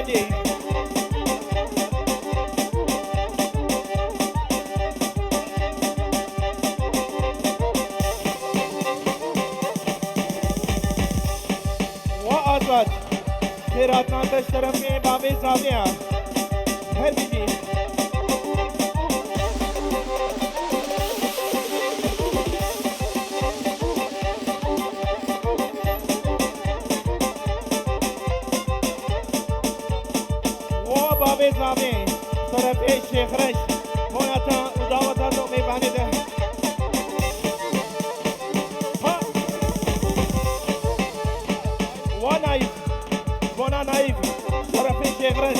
بندي وآزاد خيراتنا تشترفي بابي زاوية هل بيجي وبابي زاوية طرف ايش شيخ رش هوناتا ودعوتا دومي باني ده ها ونايف بونا نايف طرف ايش شيخ رش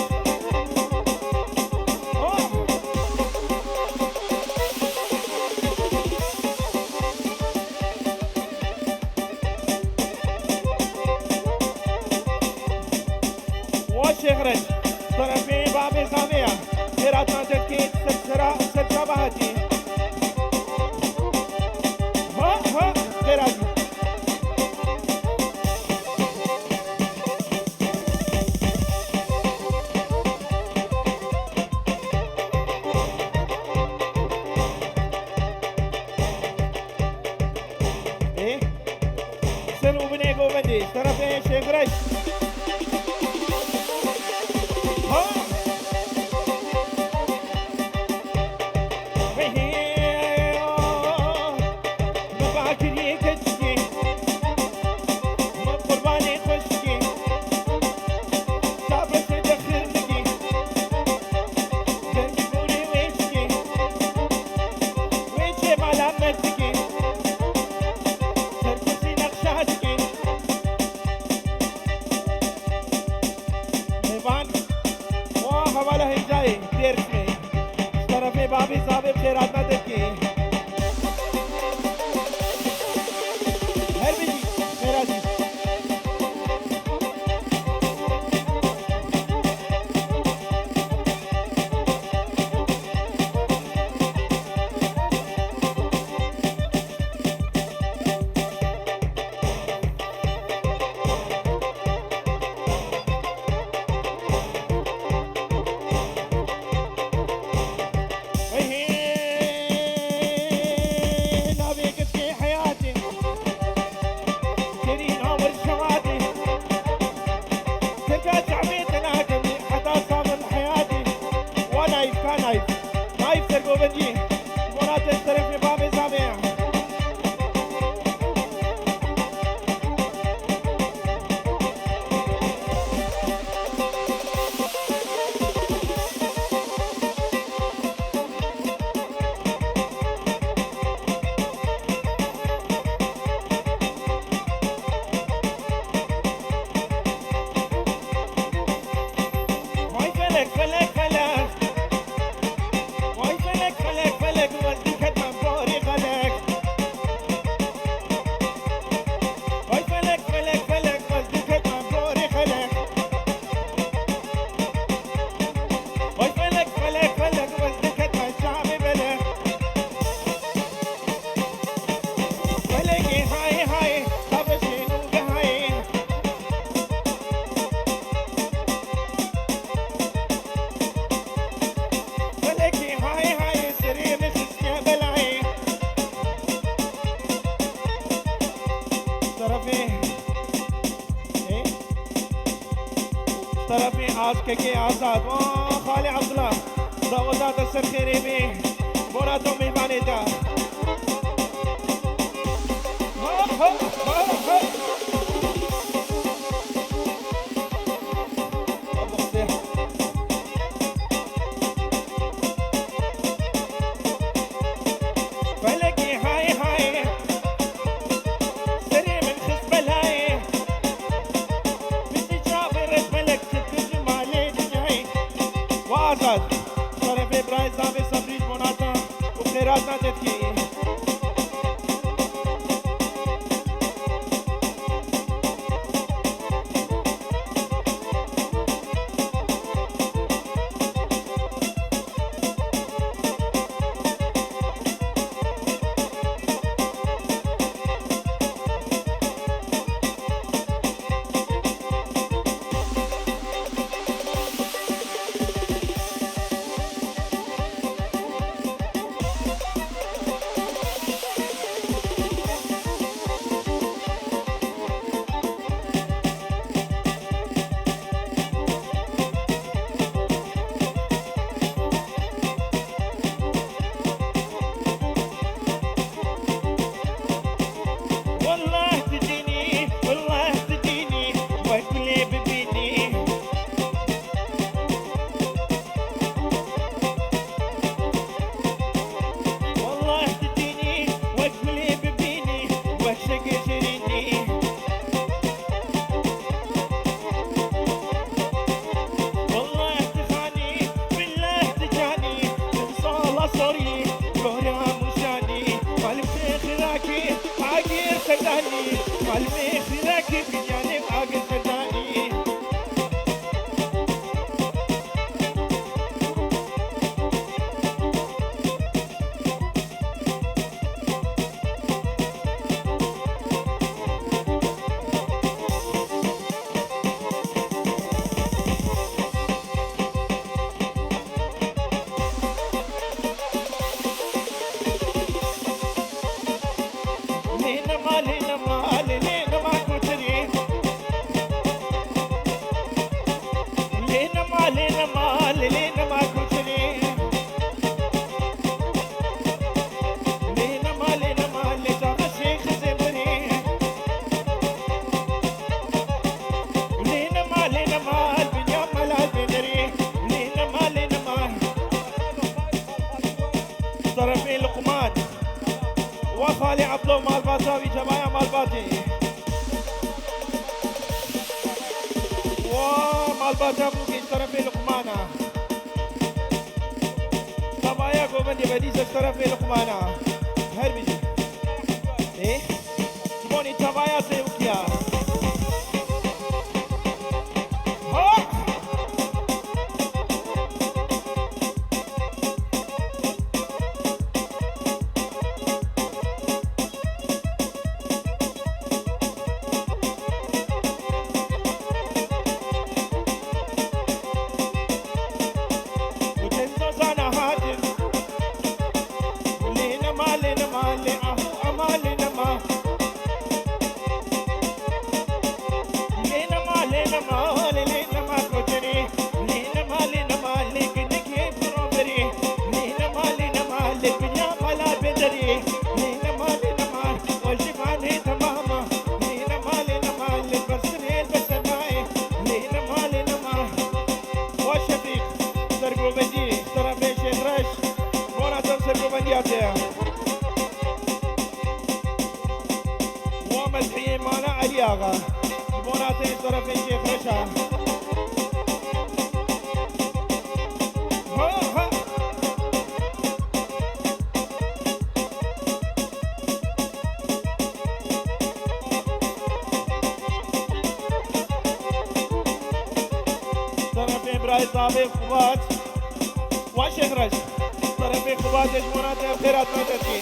وشيخ رش طرفي بابي زاوية خيراتنا تلكي سلسلة بهاتي ها خيراتنا ايه سنو بنيكو بندي طرفي شيخ رش بابي صاحب خيراتنا تبكي هل بيجي خيراتي طرفي عسكري آزاد خالي عبد الله ضوضات السرخيري بي بوناتو ميماني دا فلكي هاي هاي سري من خصب الهاي بدي شافر فلك تترجم عليه جاي وآزاد طرفي برايز زامي صبريج بوناتا وخيراتنا تتكي لينا ما لينا ما كوتشري لينا ما لتاغ الشيخ زمري لينا ما البنيا ملا البدري لينا ما طرفي لقمان وخالي عبدو مال باتاوي جماعة مال باتي ومال باتابوكي طرفي لقمانا جماعة قومندي بديس طرفي لقمانا هر بيجي ايه جموني جماعة سيوكيا ومسحي مانا علياغا بوناتين طرفين شيخ رشا طرفين براي طابق قبات وشيخ رش طرفين قبات يجموناتين خيرات ما تركي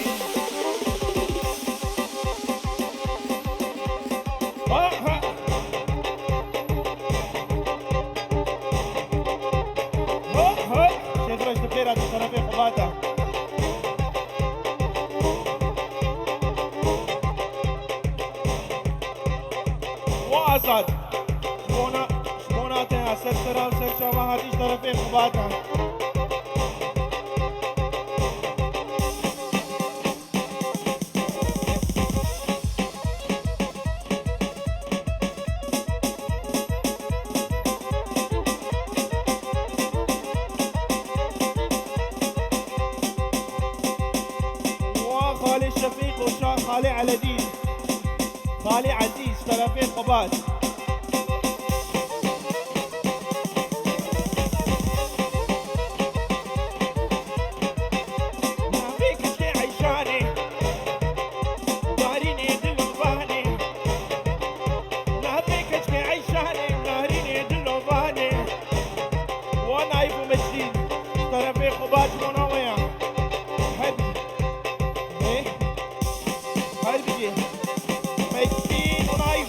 وأسد شموناتين السلسلة وسلسلة ما هاتيش طرفين خباتها وخالي الشفيق وشان خالي علدين خالي عزيز طرفين قبات نافيك شي عيشاني دارين يدلو باني نافيك شي عيشاني دارين يدلو باني وانا يبو مسجين طرفين قبات منوية حبي ايه حبي مسكين ونايف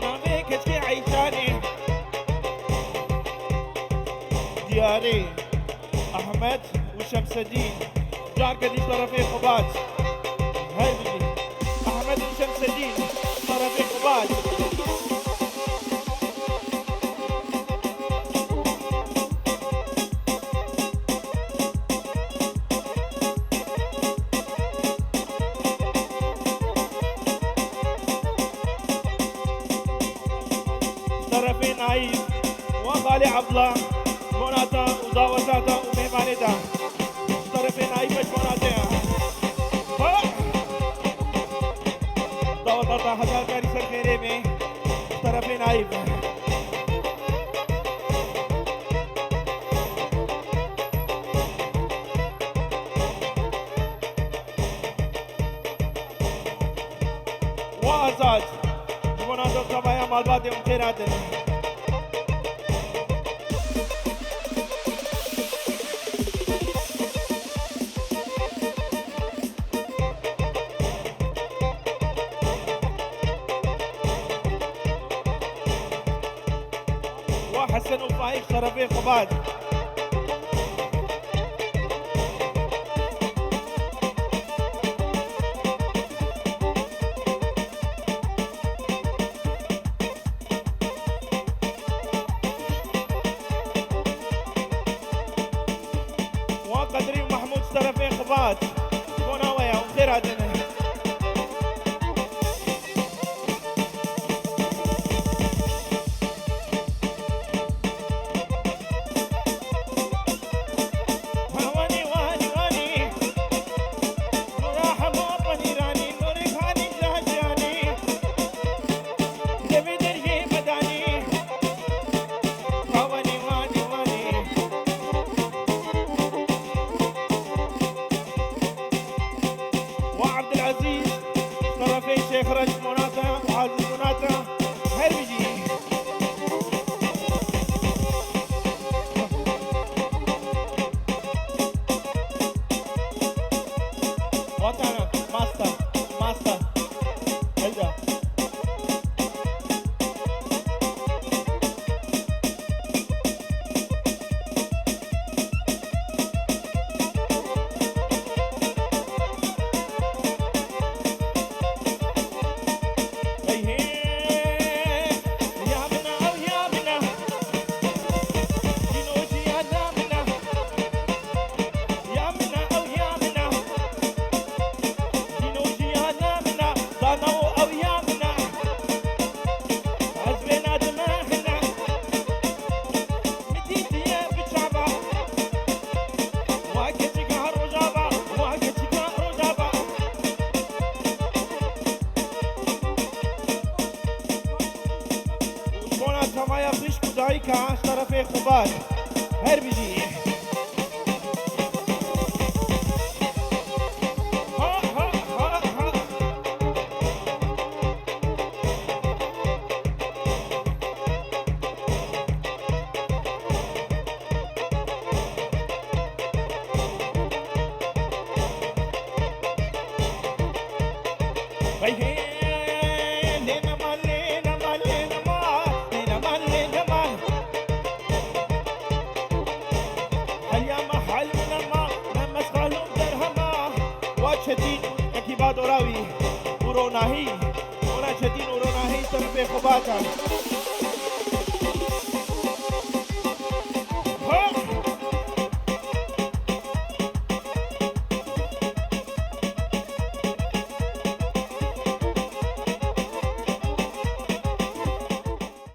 نافيك شي عيشاني دياري أحمد وشمس الدين جار قديش طرفين قبات هاي بيجي أحمد وشمس الدين طرفين قبات طرفين عيب وخالي عبلا مناتا وزاوتاتا وميمانيتا طرفين عيب مناتا زاوتاتا هزار كاري سر خيري में طرفين عيب وازاد مناتا كبايا مالباتي ومخيراتي حسن وفايق شرفي خباد وقدري محمود شرفي خباد بونا ويا وخير عدنا خرج مناتا وعزيز مناتا هربجي وطنا ماستر هلدا مایا خیش کدایی که آنش طرف خوباد هر بجی شدید یکی بعد اوراوی وروناهی اونا شدید وروناهی طرف خوباتا